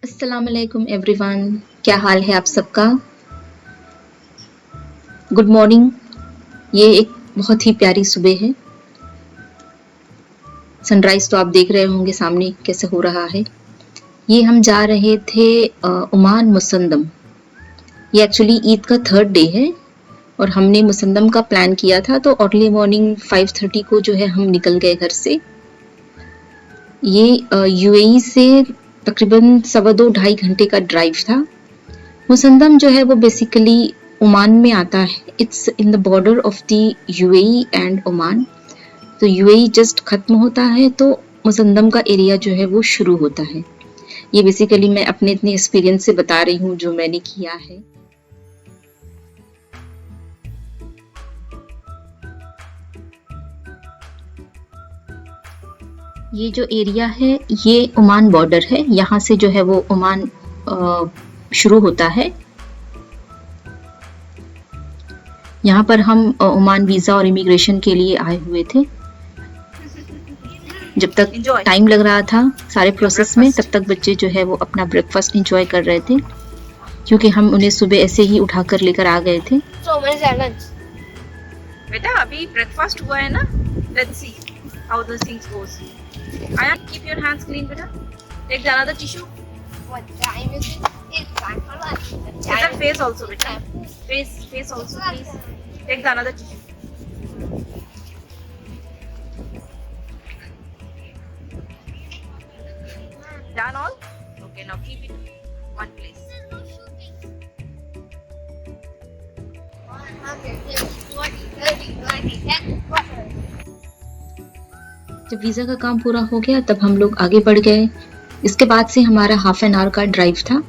अस्सलामुअलैकुम एवरीवन। क्या हाल है आप सबका? Good morning. ये एक बहुत ही प्यारी सुबह है। सनराइज तो आप देख रहे होंगे सामने कैसे हो रहा है। ये हम जा रहे थे ओमान मुसंदम। ये एक्चुअली ईद का थर्ड डे है और हमने मुसंदम का प्लान किया था, तो अर्ली मॉर्निंग 5:30 को जो है हम निकल गए घर से। ये यूएई से तकरीबन 2.25-2.5 घंटे का ड्राइव था। मुसंदम जो है वो बेसिकली ओमान में आता है। It's in the border of the UAE and Oman. तो यूएई जस्ट खत्म होता है तो मुसंदम का एरिया जो है वो शुरू होता है। ये बेसिकली मैं अपने इतने एक्सपीरियंस से बता रही हूँ जो मैंने किया है। ये जो एरिया है ये ओमान बॉर्डर है। यहाँ से जो है वो ओमान शुरू होता है। यहाँ पर हम ओमान वीज़ा और इमिग्रेशन के लिए आए हुए थे। जब तक टाइम लग रहा था सारे प्रोसेस में, तब तक बच्चे जो है वो अपना ब्रेकफास्ट एंजॉय कर रहे थे, क्योंकि हम उन्हें सुबह ऐसे ही उठाकर लेकर आ गए थे। बेटा अभी ब्रेकफास्ट हुआ है ना, let's see how the things goes. आया, कीप योर हैंड्स क्लीन बेटा। Take the another tissue. What time is it? It's time for lunch. Is that face also बेटा? Face also please. Take the another tissue. Done all? Okay, now keep it one place. 140, 30, 20, 10, जब visa का काम पूरा हो गया तब हम लोग आगे बढ़ गए। इसके बाद से हमारा हाफ एन आवर का ड्राइव था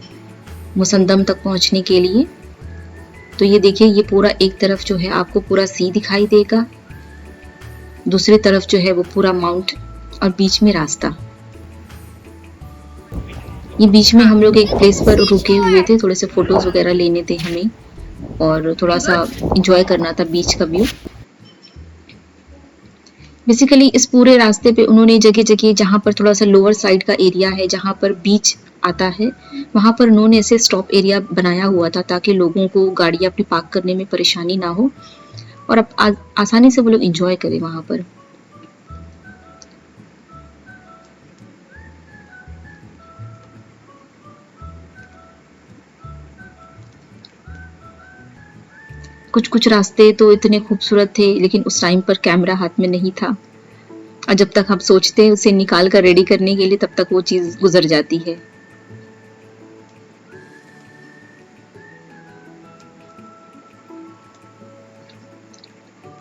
मुसंदम तक पहुंचने के लिए। तो ये देखिए, ये पूरा एक तरफ जो है आपको पूरा सी दिखाई देगा, दूसरी तरफ जो है वो पूरा माउंट और बीच में रास्ता। ये बीच में हम लोग एक प्लेस पर रुके हुए थे, थोड़े से फोटोज वगैरह लेने थे हमें और थोड़ा सा एंजॉय करना था बीच का व्यू। बेसिकली इस पूरे रास्ते पे उन्होंने जगह जगह जहाँ पर थोड़ा सा लोअर साइड का एरिया है, जहाँ पर बीच आता है, वहाँ पर उन्होंने ऐसे स्टॉप एरिया बनाया हुआ था ताकि लोगों को गाड़ी अपनी पार्क करने में परेशानी ना हो और अब आसानी से वो लोग एंजॉय करें वहाँ पर। कुछ कुछ रास्ते तो इतने खूबसूरत थे, लेकिन उस टाइम पर कैमरा हाथ में नहीं था और जब तक हम सोचते हैं उसे निकाल कर रेडी करने के लिए, तब तक वो चीज़ गुजर जाती है।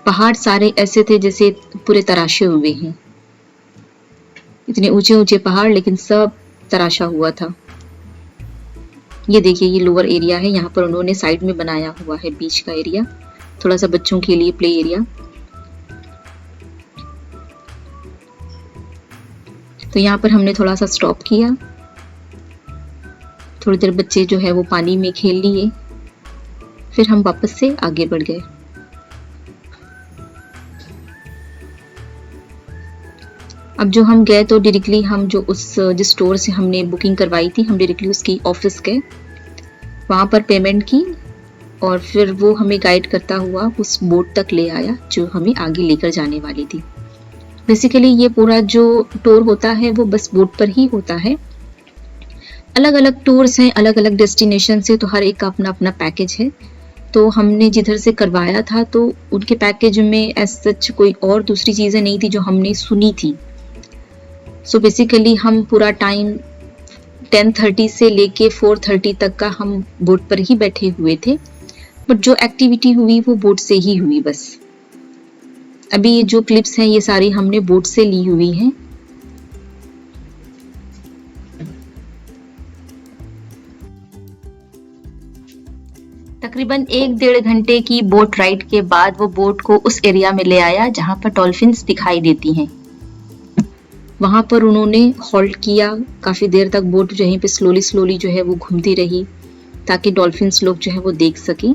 पहाड़ सारे ऐसे थे जैसे पूरे तराशे हुए हैं। इतने ऊंचे ऊंचे पहाड़, लेकिन सब तराशा हुआ था। ये देखिए, ये लोअर एरिया है। यहाँ पर उन्होंने साइड में बनाया हुआ है बीच का एरिया, थोड़ा सा बच्चों के लिए प्ले एरिया। तो यहाँ पर हमने थोड़ा सा स्टॉप किया, थोड़ी देर बच्चे जो है वो पानी में खेल लिए, फिर हम वापस से आगे बढ़ गए। अब जो हम गए तो डायरेक्टली हम जिस स्टोर से हमने बुकिंग करवाई थी, हम डायरेक्टली उसकी ऑफिस गए, वहाँ पर पेमेंट की और फिर वो हमें गाइड करता हुआ उस बोट तक ले आया जो हमें आगे लेकर जाने वाली थी। बेसिकली ये पूरा जो टूर होता है वो बस बोट पर ही होता है। अलग अलग टूर्स हैं, अलग अलग डेस्टिनेशन से, तो हर एक का अपना अपना पैकेज है। तो हमने जिधर से करवाया था तो उनके पैकेज में एज सच कोई और दूसरी चीज़ें नहीं थी जो हमने सुनी थी। सो बेसिकली हम पूरा टाइम 10:30 से लेके 4:30 तक का हम बोट पर ही बैठे हुए थे, बट जो एक्टिविटी हुई वो बोट से ही हुई बस। अभी ये जो क्लिप्स हैं ये सारी हमने बोट से ली हुई हैं। तकरीबन 1-1.5 घंटे की बोट राइड के बाद वो बोट को उस एरिया में ले आया जहां पर डॉल्फिन्स दिखाई देती हैं। वहां पर उन्होंने हॉल्ट किया, काफी देर तक बोट यहीं पे स्लोली स्लोली जो है वो घूमती रही ताकि डॉल्फिन्स लोग जो है वो देख सकें।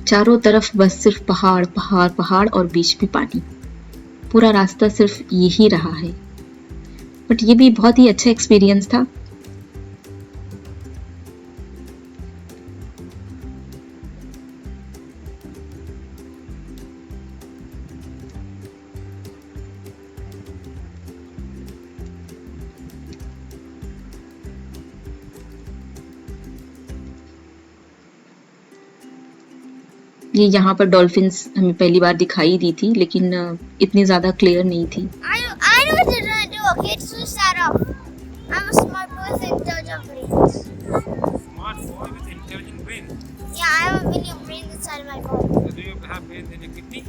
चारों तरफ बस सिर्फ पहाड़ पहाड़ पहाड़ और बीच में पानी। पूरा रास्ता सिर्फ यही रहा है, बट ये भी बहुत ही अच्छा एक्सपीरियंस था। ये यहाँ पर डॉल्फिन्स हमें पहली बार दिखाई दी थी, लेकिन इतनी ज्यादा क्लियर नहीं थी। I know what you're trying to do. Okay, switch that up. I'm a smart boy with intelligent brains. Smart boy with intelligent brain. Yeah, I have a million brains inside my body. So do you have brains in your kidney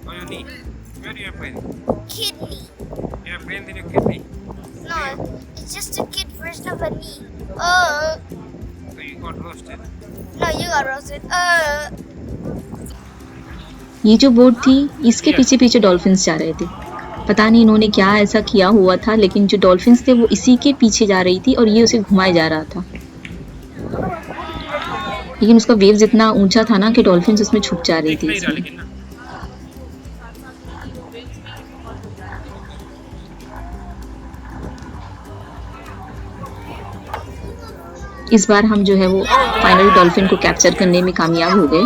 or your knee? Where do you have brains? Kidney. You have brains in your kidney. No, it's just a kid version of a knee. Oh. So you got roasted. No, you got roasted. ये जो boat थी इसके पीछे पीछे dolphins जा रहे थे। पता नहीं इन्होंने क्या ऐसा किया हुआ था, लेकिन जो डॉल्फिन्स थे वो इसी के पीछे जा रही थी और ये उसे घुमाए जा रहा था। लेकिन उसका वेव्स इतना ऊंचा था ना कि डॉल्फिन्स उसमें छुप जा रही थी इसमें। लेकिन ना इस बार हम जो है वो फाइनली डॉल्फिन को कैप्चर करने में कामयाब हो गए।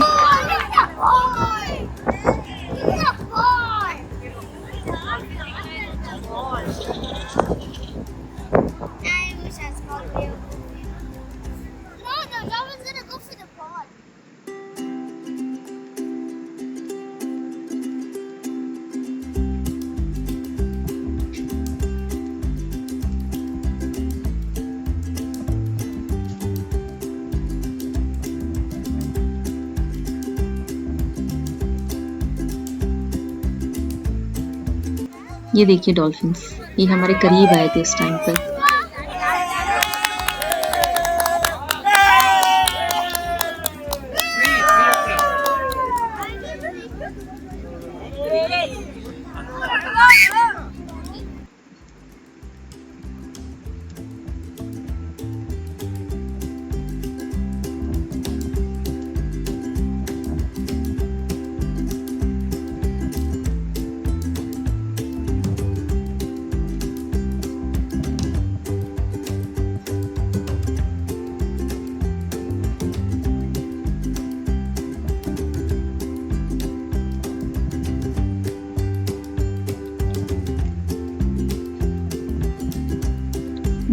ये देखिए डॉल्फिन्स, ये हमारे करीब आए थे उस टाइम पर।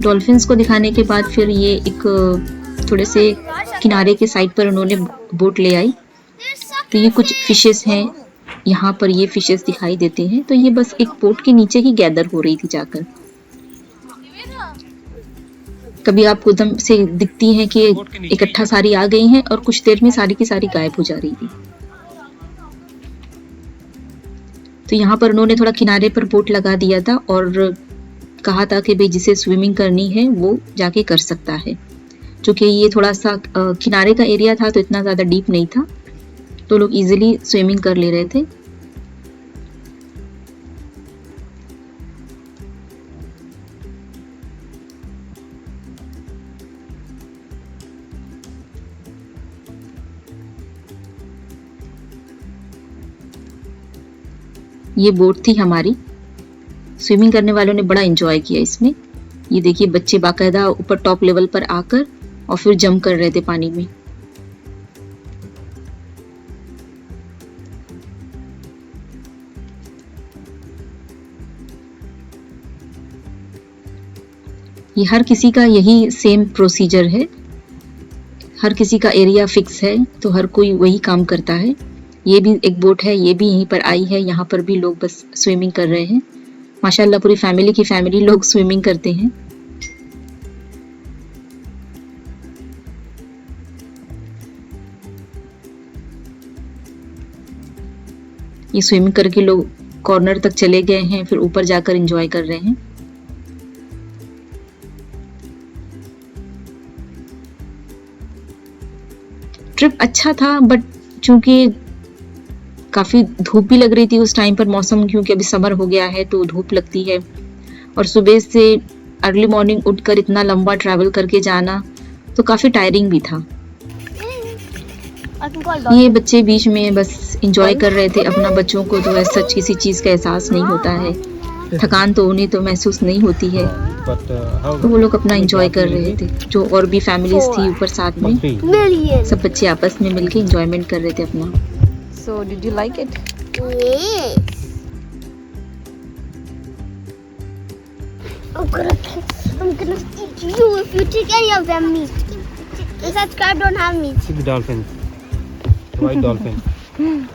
डॉल्फिन्स को दिखाने के बाद फिर ये एक थोड़े से किनारे के साइड पर उन्होंने बोट ले आई। तो ये कुछ फिशेस हैं, यहाँ पर ये फिशेस दिखाई देते हैं। तो ये बस एक बोट के नीचे ही गैदर हो रही थी जाकर। कभी आपको एकदम से दिखती हैं कि इकट्ठा सारी आ गई हैं और कुछ देर में सारी की सारी गायब हो जा रही थी। तो यहाँ पर उन्होंने थोड़ा किनारे पर बोट लगा दिया था और कहा था कि भाई जिसे स्विमिंग करनी है वो जाके कर सकता है। क्योंकि ये थोड़ा सा किनारे का एरिया था तो इतना ज़्यादा डीप नहीं था, तो लोग इजीली स्विमिंग कर ले रहे थे। ये बोट थी हमारी। स्विमिंग करने वालों ने बड़ा एंजॉय किया इसमें। ये देखिए बच्चे बाकायदा ऊपर टॉप लेवल पर आकर और फिर जंप कर रहे थे पानी में। ये हर किसी का यही सेम प्रोसीजर है, हर किसी का एरिया फिक्स है तो हर कोई वही काम करता है। ये भी एक बोट है, ये भी यहीं पर आई है, यहाँ पर भी लोग बस स्विमिंग कर रहे हैं। माशाल्लाह पूरी फैमिली की फैमिली लोग स्विमिंग करते हैं। ये स्विमिंग करके लोग कॉर्नर तक चले गए हैं, फिर ऊपर जाकर एंजॉय कर रहे हैं। ट्रिप अच्छा था, बट चूंकि काफ़ी धूप भी लग रही थी उस टाइम पर, मौसम क्योंकि अभी समर हो गया है तो धूप लगती है, और सुबह से अर्ली मॉर्निंग उठकर इतना लंबा ट्रैवल करके जाना तो काफ़ी टायरिंग भी था। I can call ये बच्चे बीच में बस इंजॉय कर रहे थे अपना। बच्चों को तो ऐसा किसी चीज़ का एहसास नहीं होता है, थकान तो उन्हें तो महसूस नहीं होती है, But how? तो वो लोग अपना इंजॉय कर रहे थे। जो और भी फैमिलीज थी ऊपर साथ में, Three. million. सब बच्चे आपस में मिलके इंजॉयमेंट कर रहे थे अपना। So did you like it? Yes. I'm gonna eat you if you take any of them meat. The subscribe don't have meat. See the dolphin. The white dolphin.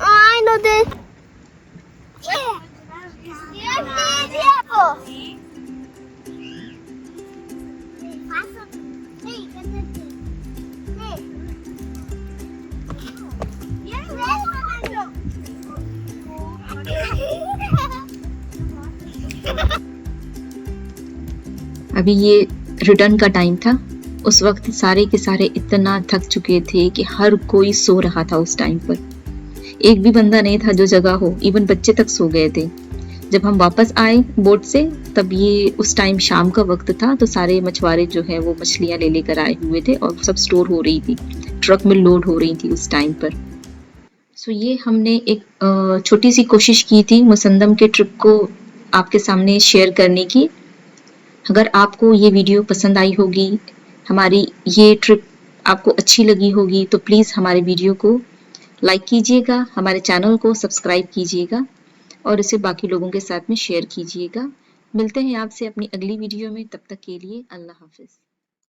Oh, I know this. अभी ये return का time था। उस वक्त सारे के सारे इतना थक चुके थे कि हर कोई सो रहा था उस टाइम पर। एक भी बंदा नहीं था जो जगह हो, इवन बच्चे तक सो गए थे। जब हम वापस आए बोट से तब ये उस टाइम शाम का वक्त था, तो सारे मछुआरे जो है वो मछलियां ले लेकर आए हुए थे और सब स्टोर हो रही थी, ट्रक में लोड हो रही थी उस टाइम पर। सो ये हमने एक छोटी सी कोशिश की थी मुसंदम के ट्रिप को आपके सामने शेयर करने की। अगर आपको ये वीडियो पसंद आई होगी, हमारी ये ट्रिप आपको अच्छी लगी होगी, तो प्लीज़ हमारे वीडियो को लाइक कीजिएगा, हमारे चैनल को सब्सक्राइब कीजिएगा और इसे बाकी लोगों के साथ में शेयर कीजिएगा। मिलते हैं आपसे अपनी अगली वीडियो में, तब तक के लिए अल्लाह हाफिज़।